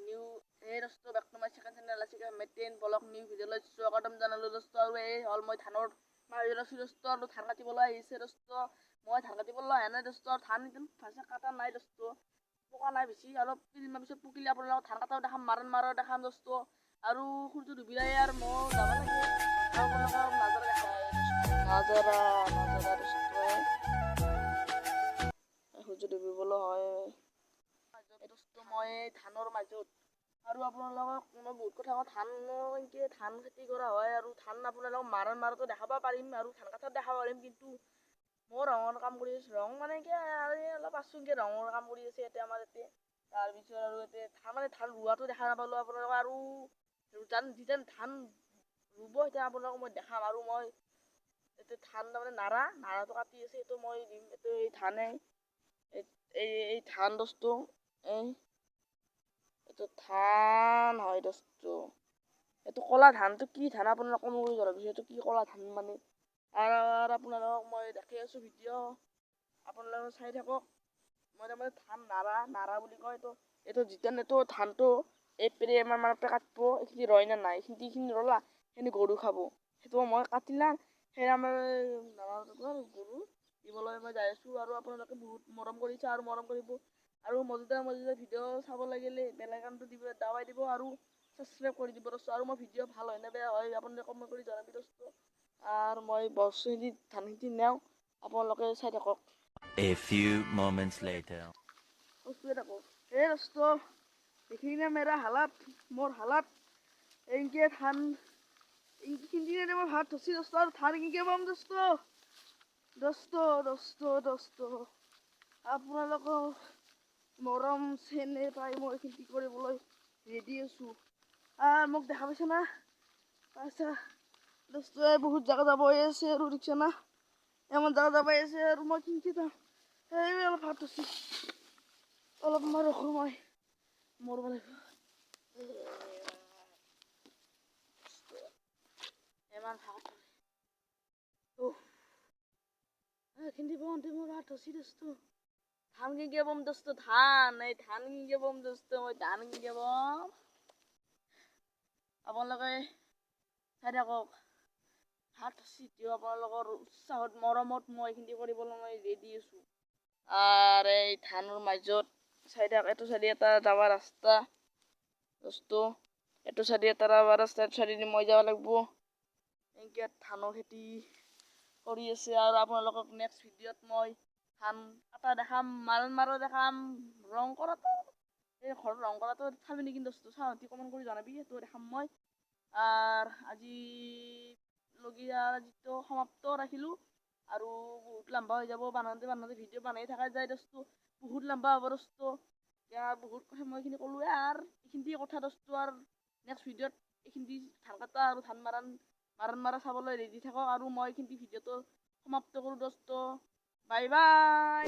New এই দোস্ত back to my second channel আছে মেটেন ব্লগ নিউ ভিডিঅ' লৈ স্বাগতম জনালোঁ দোস্ত। আৰু এই হ'ল মই ধানৰ মাজত আছোঁ দোস্ত, আৰু ধান কাটিবলৈ আহিছে দোস্ত। মই ধান কাটিবলৈ আহে নাই দোস্ত, ধান একদম ভালছে কাটা নাই দোস্ত, পকা নাই বেছি, অলপ কেইদিনমান পিছত পকিলে আপোনালোকক ধান কাটাও দেখাম, মাৰো দেখাম দোস্ত। আৰু সূৰ্য ডুবিলাই আৰু মই যাব লাগে, আৰু আপোনালোকক নাজাৰা দেখাই নাজাৰা দোস্ত, সূৰ্য ডুবিবলৈ হয় দোস্ত। মই ধানৰ মাজত, আৰু আপোনালোকক মই বহুত কথা কওঁ, এনেকৈ ধান খেতি কৰা হয়, আৰু ধান আপোনালোকক মাৰোঁতে দেখাব পাৰিম, আৰু ধান কাটাত দেখাব পাৰিম। কিন্তু মই ৰঙৰ কাম কৰি আছোঁ, ৰং মানে কি অলপ আছোঁ এনেকৈ ৰঙৰ কাম কৰি আছে ইয়াতে আমাৰ ইয়াতে। তাৰপিছত আৰু ইয়াতে ধান ৰোৱাটো দেখা নাপালোঁ আপোনালোকক, আৰু যেতিয়া ধান ৰুব এতিয়া আপোনালোকক মই দেখাম। আৰু মই এতিয়া ধান তাৰমানে নাৰাটো কাটি আছে, এইটো মই দিম, এইটো এই ধানে এই ধান দোস্ত, এইটো ধান হয় দোস্ত। এইটো কলা ধানটো কি ধান আপোনালোকক মই জনাবিছোঁ, এইটো কি কলা ধান মানে। আৰু আপোনালোকক মই দেখাই আছোঁ ভিডিঅ', আপোনালোকে চাই থাকক। মই তাৰমানে ধান নাৰা বুলি কয় এইটো যিটো ধানটো এপ্ৰি এমাহ মানতে কাটিব, এইখিনি ৰয় নে নাই, এইখিনি ৰলা সেইখিনি গৰু খাব, সেইটো মই কাটিলা সেই আমাৰ গৰু দিবলৈ মই যাই আছোঁ। আৰু আপোনালোকে বহুত মৰম কৰিছে আৰু মৰম কৰিব, আৰু মজুদাৰ ভিডিঅ' চাব লাগিলে বেল আইকনটো দাবাই দিব, আৰু ছাবস্ক্ৰাইব কৰি দিব দোস্ত। আৰু মই ভিডিঅ' ভাল হয় নে বেয়া হয় আপোনালোকে কমেণ্ট কৰি জনাবি দোস্ত। আৰু মই বস্তুখিনি ধানখিনি নিওঁ, আপোনালোকে চাই থাকক। A few moments later. এই দোস্ত দেখিলে মেৰা হালাত, মোৰ হালাত এনেকৈ ধান এইখিনি মই ভাত ধৰছি দোস্ত, আৰু ধান এনেকৈ পাম দোস্ত। আপোনালোকক মৰম চেনেহ পাই মই খেতি কৰিবলৈ ৰেডি আছোঁ। মোক দেখা পাইছে না, পাইছা দোস্ত, বহুত জাগা যাব আছে আৰু দেখিছা না, এমন জাগা যাব আছে, আৰু মই কিনকে যাম, এই অলপ ভাত ধৰছি, অলপ মই ৰখো, মই মৰব লাগিব ইমান ভাত এইখিনি বহন্তি মোৰ ভাত ধৰছি দোস্ত। ধান কেনেকৈ বম দোস্ত, এই ধান কেনেকৈ বম দোস্ত, মই ধান কেনেকৈ বম আপোনালোকে চাই থাকক। ভাত ধৰছি এতিয়াও আপোনালোকৰ উৎসাহত মৰমত মই এইখিনি কৰিবলৈ মই ৰেডি আছোঁ। আৰু এই ধানৰ মাজত চাই থাক, এইটো চাইডে এটা যাব ৰাস্তা দোস্ত, এইটো চাইডে এটা যাব ৰাস্তা, এইটো চাইডে মই যাব লাগিব। এনেকৈ ধানৰ খেতি কৰি আছে, আৰু আপোনালোকক নেক্সট ভিডিঅ'ত মই ধান কাটা দেখাম, মাৰো দেখাম, ৰং কৰাটো এই ঘৰত ৰং কৰাটো চাবি নেকি দোস্ত, চাওঁতে কমেণ্ট কৰি জনাবি, সেইটো দেখাম মই। আজি লগিয়া যিটো সমাপ্ত ৰাখিলোঁ, আৰু বহুত লম্বা হৈ যাব, বানাওঁতে ভিডিঅ' বনাই থকা যায় দোস্ত, বহুত লম্বা হ'ব দোস্ত। এতিয়া বহুত কথা মই এইখিনি ক'লোৱে, আৰু এইখিনিয়ে কথা দোস্ত। আৰু নেক্সট ভিডিঅ'ত এইখিনি ধান কটা আৰু ধান মাৰা চাবলৈ ৰেডি থাকক, আৰু মই এইখিনি ভিডিঅ'টো সমাপ্ত কৰোঁ দোস্ত। Bye bye.